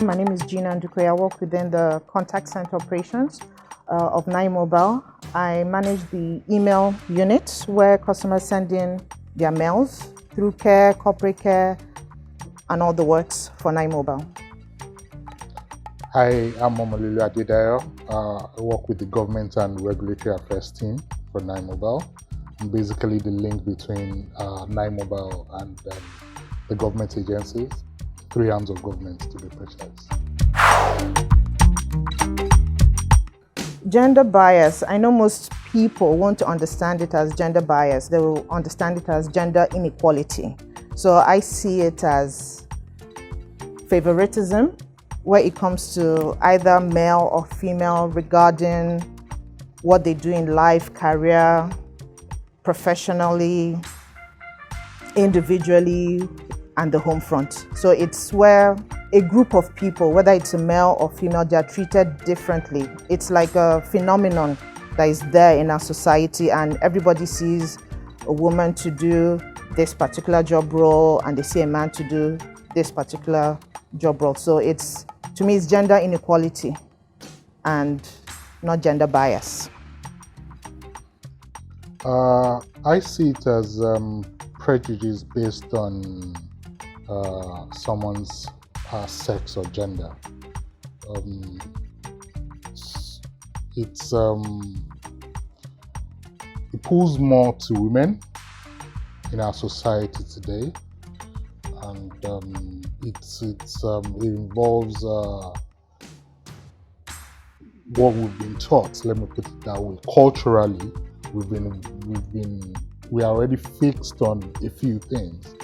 My name is Gina Ndukwe. I work within the contact center operations of Nine Mobile. I manage the email unit where customers send in their mails through care, corporate care, and all the works for Nine Mobile. Hi, I'm Omololu Adedayo. I work with the government and regulatory affairs team for Nine Mobile. I'm basically the link between Nine Mobile and the government agencies, 3 arms of government to be precise. Gender bias. I know most people want to understand it as gender bias. They will understand it as gender inequality. So I see it as favoritism, where it comes to either male or female regarding what they do in life, career, professionally, individually, and the home front. So it's where a group of people, whether it's a male or female, they are treated differently. It's like a phenomenon that is there in our society, and everybody sees a woman to do this particular job role and they see a man to do this particular job role. So to me, it's gender inequality and not gender bias. I see it as prejudice based on someone's sex or gender. It pulls more to women in our society today, and it involves what we've been taught. Let me put it that way. Culturally, we are already fixed on a few things.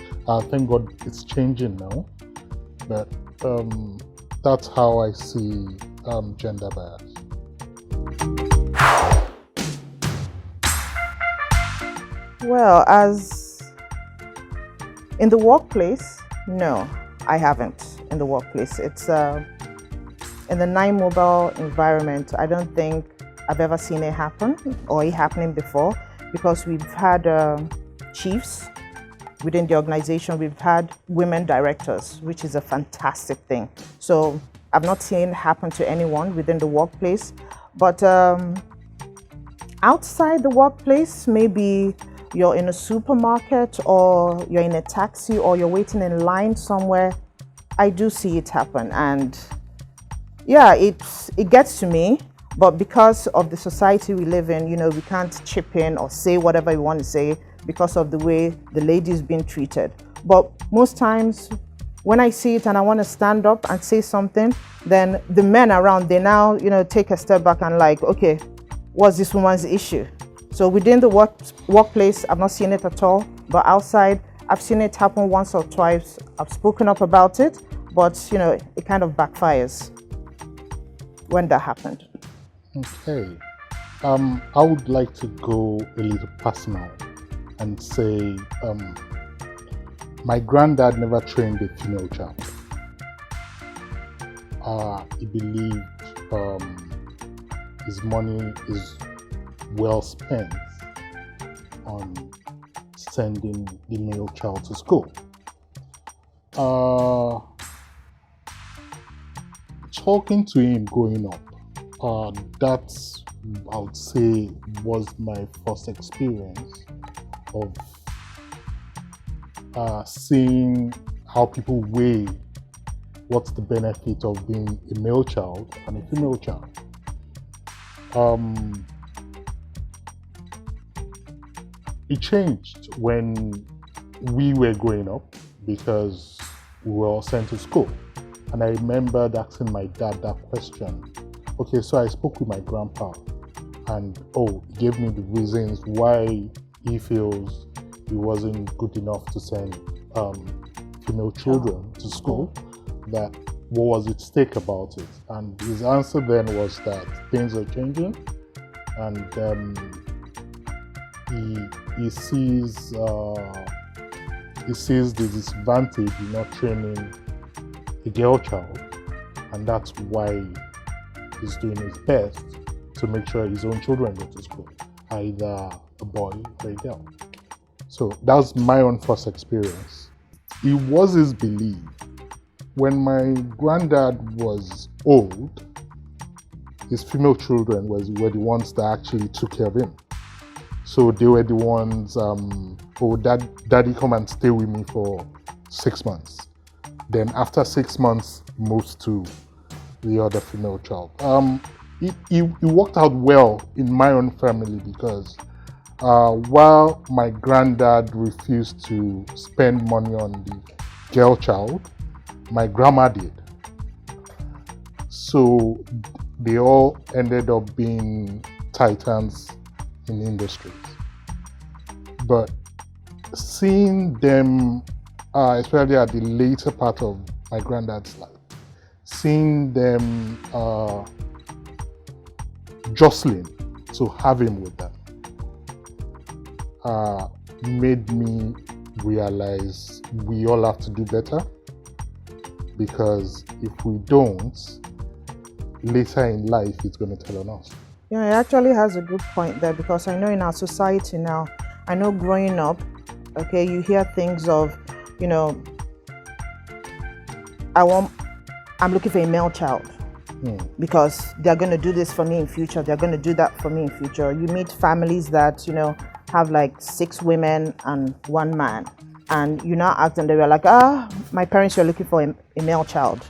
Thank God it's changing now, but that's how I see gender bias. Well, as in the workplace, no, I haven't in the workplace. It's in the Nine Mobile environment, I don't think I've ever seen it happen or it happening before, because we've had chiefs within the organization, we've had women directors, which is a fantastic thing. So I've not seen it happen to anyone within the workplace, but outside the workplace, maybe you're in a supermarket or you're in a taxi or you're waiting in line somewhere, I do see it happen. And yeah, it gets to me, but because of the society we live in, we can't chip in or say whatever we want to say because of the way the lady's been treated. But most times when I see it and I want to stand up and say something, then the men around, they now, take a step back and like, okay, what's this woman's issue? So within the workplace, I've not seen it at all, but outside, I've seen it happen once or twice. I've spoken up about it, but it kind of backfires when that happened. Okay. I would like to go a little personal and say my granddad never trained a female child. He believed his money is well spent on sending the male child to school. Talking to him growing up, that I would say was my first experience of seeing how people weigh what's the benefit of being a male child and a female child. It changed when we were growing up because we were all sent to school. And I remember asking my dad that question. Okay, so I spoke with my grandpa and he gave me the reasons why he feels he wasn't good enough to send female children to school, that what was at stake about it. And his answer then was that things are changing, and he sees the disadvantage in not training a girl child, and that's why he's doing his best to make sure his own children go to school, either a boy or a girl. So that was my own first experience. It was his belief when my granddad was old, his female children were the ones that actually took care of him. So they were the ones, daddy, come and stay with me for 6 months. Then after 6 months, moves to the other female child. It worked out well in my own family because while my granddad refused to spend money on the girl child, my grandma did. So they all ended up being titans in industries. But seeing them, especially at the later part of my granddad's life, seeing them jostling to have him with them made me realize we all have to do better, because if we don't, later in life it's going to tell on us. Yeah, it actually has a good point there, because I know in our society now, I know growing up, okay, you hear things of, you know, I'm looking for a male child because they're going to do this for me in future, they're going to do that for me in future. You meet families that, you know, have like 6 women and 1 man, and you now ask them, they were like, my parents were looking for a male child.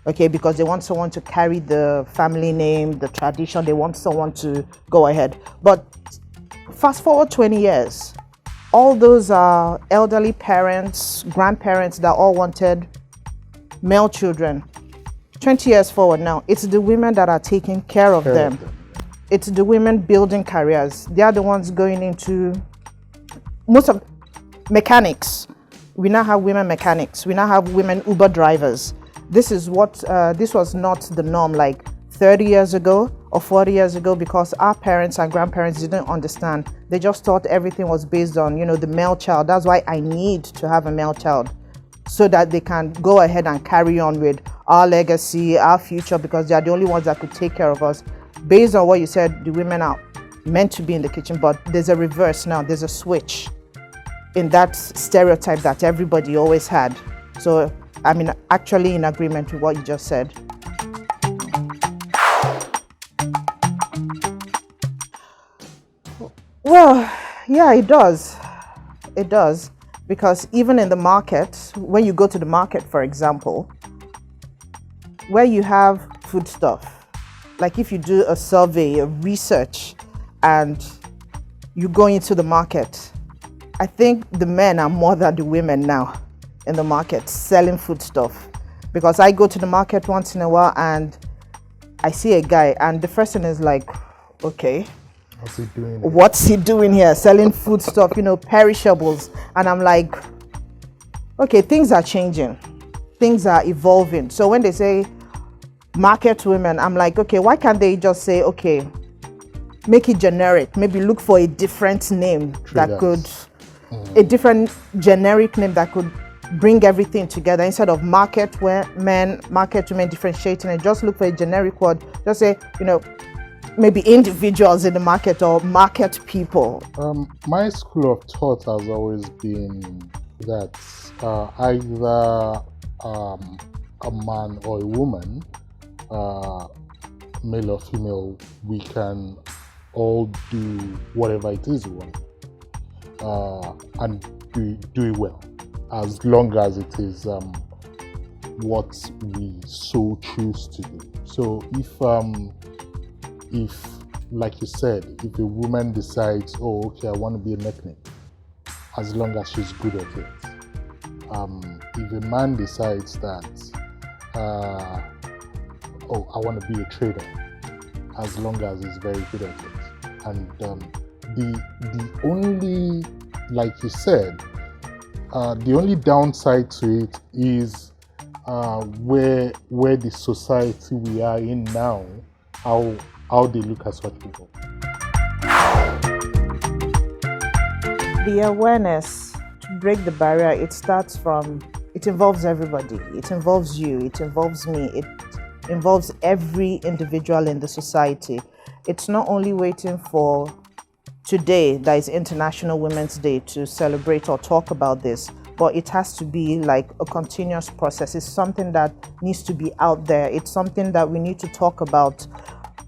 Okay, because they want someone to carry the family name, the tradition, they want someone to go ahead. But fast forward 20 years, all those elderly parents, grandparents that all wanted male children. 20 years forward now, it's the women that are taking care of them. It's the women building careers. They are the ones going into most of mechanics. We now have women mechanics. We now have women Uber drivers. This is what, this was not the norm like 30 years ago or 40 years ago, because our parents and grandparents didn't understand. They just thought everything was based on, you know, the male child. That's why I need to have a male child, so that they can go ahead and carry on with our legacy, our future, because they are the only ones that could take care of us. Based on what you said, the women are meant to be in the kitchen, but there's a reverse now. There's a switch in that stereotype that everybody always had. So I'm actually in agreement with what you just said. Well, yeah, it does. It does. Because even in the market, when you go to the market, for example, where you have food stuff, like if you do a survey, a research, and you go into the market, I think the men are more than the women now in the market selling food stuff. Because I go to the market once in a while and I see a guy, and the first thing is like, okay, what's he doing here? Selling food stuff, you know, perishables. And I'm like, okay, things are changing. Things are evolving. So when they say market women, I'm like, okay, why can't they just say, okay, make it generic, maybe look for a different name that could, a different generic name that could bring everything together, instead of market men, market women, differentiating it. Just look for a generic word. Just say, you know, maybe individuals in the market or market people. My school of thought has always been that either a man or a woman, male or female, we can all do whatever it is we want, and do it well, as long as it is what we so choose to do. So if, like you said, if a woman decides, oh, okay, I want to be a mechanic, as long as she's good at it. If a man decides that, oh, I want to be a trader, as long as he's very good at it. And the only, like you said, the only downside to it is where the society we are in now, how they look at such people. The awareness to break the barrier, it starts from, it involves everybody. It involves you, it involves me, it involves every individual in the society. It's not only waiting for today, that is International Women's Day, to celebrate or talk about this, but it has to be like a continuous process. It's something that needs to be out there. It's something that we need to talk about.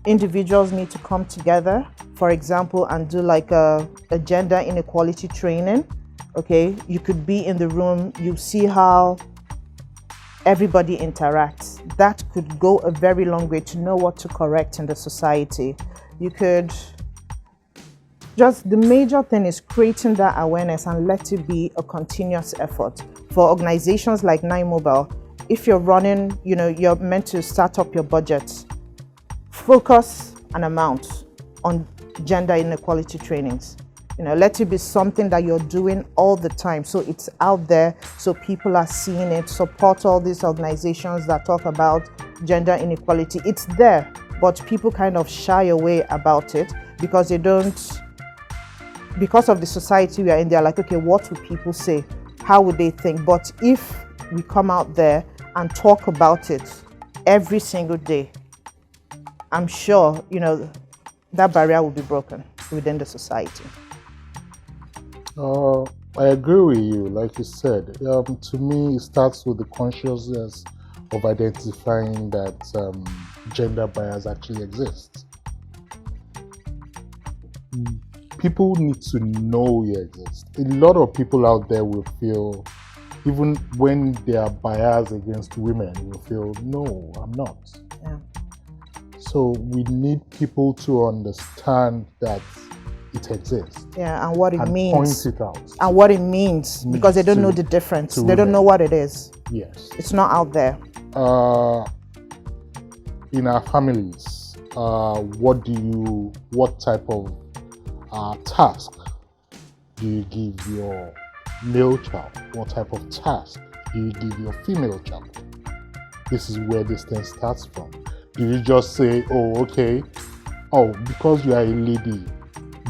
Individuals need to come together, for example, and do like a gender inequality training. Okay, you could be in the room, you see how everybody interacts. That could go a very long way to know what to correct in the society. You could just, the major thing is creating that awareness and let it be a continuous effort. For organizations like Nine Mobile, if you're running, you're meant to start up your budget, focus an amount on gender inequality trainings. Let it be something that you're doing all the time, so it's out there, so people are seeing it. Support all these organizations that talk about gender inequality. It's there, but people kind of shy away about it because because of the society we are in. They're like, okay, what would people say? How would they think? But if we come out there and talk about it every single day, I'm sure, that barrier will be broken within the society. I agree with you. Like you said, to me, it starts with the consciousness of identifying that gender bias actually exists. People need to know it exists. A lot of people out there will feel, even when they are biased against women, will feel, no, I'm not. Yeah. So we need people to understand that it exists. Yeah, and what it means. Point it out. And what it means, because they don't know the difference. They don't know what it is. Yes. It's not out there. In our families, what type of task do you give your male child? What type of task do you give your female child? This is where this thing starts from. Do you just say, because you are a lady,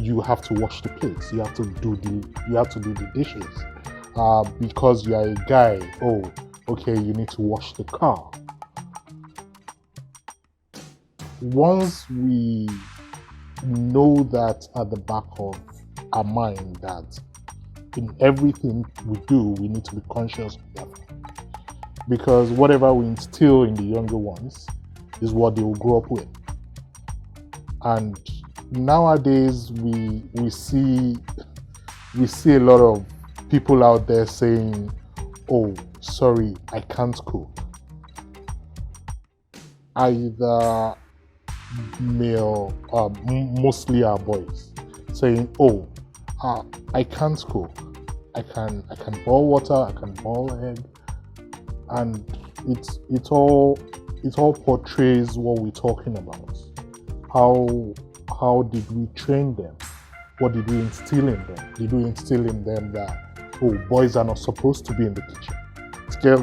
you have to wash the plates, you have to do the dishes. Because you are a guy, you need to wash the car. Once we know that at the back of our mind, that in everything we do, we need to be conscious of that. Because whatever we instill in the younger ones is what they will grow up with. And nowadays we see a lot of people out there saying, sorry, I can't cook. Either male, mostly our boys, saying, I can't cook. I can boil water, I can boil egg, and it all portrays what we're talking about. How did we train them? What did we instill in them? Did we instill in them that boys are not supposed to be in the kitchen?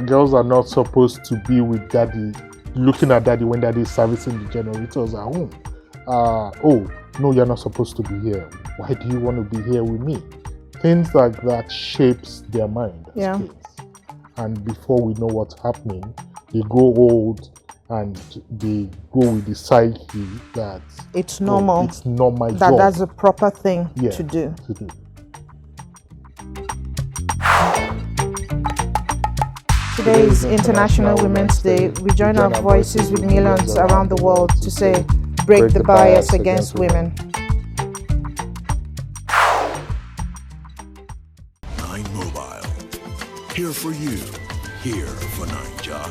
Girls are not supposed to be with daddy, looking at daddy when daddy is servicing the generators at home. No, you're not supposed to be here. Why do you want to be here with me? Things like that shapes their mind as kids. And before we know what's happening, they grow old and they go with the psyche that it's normal. It's not my that job. That's a proper thing to do. Today is International Women's Day. We join our voices with millions around the world to say, break the bias against women. Nine Mobile. Here for you. Here for Naija.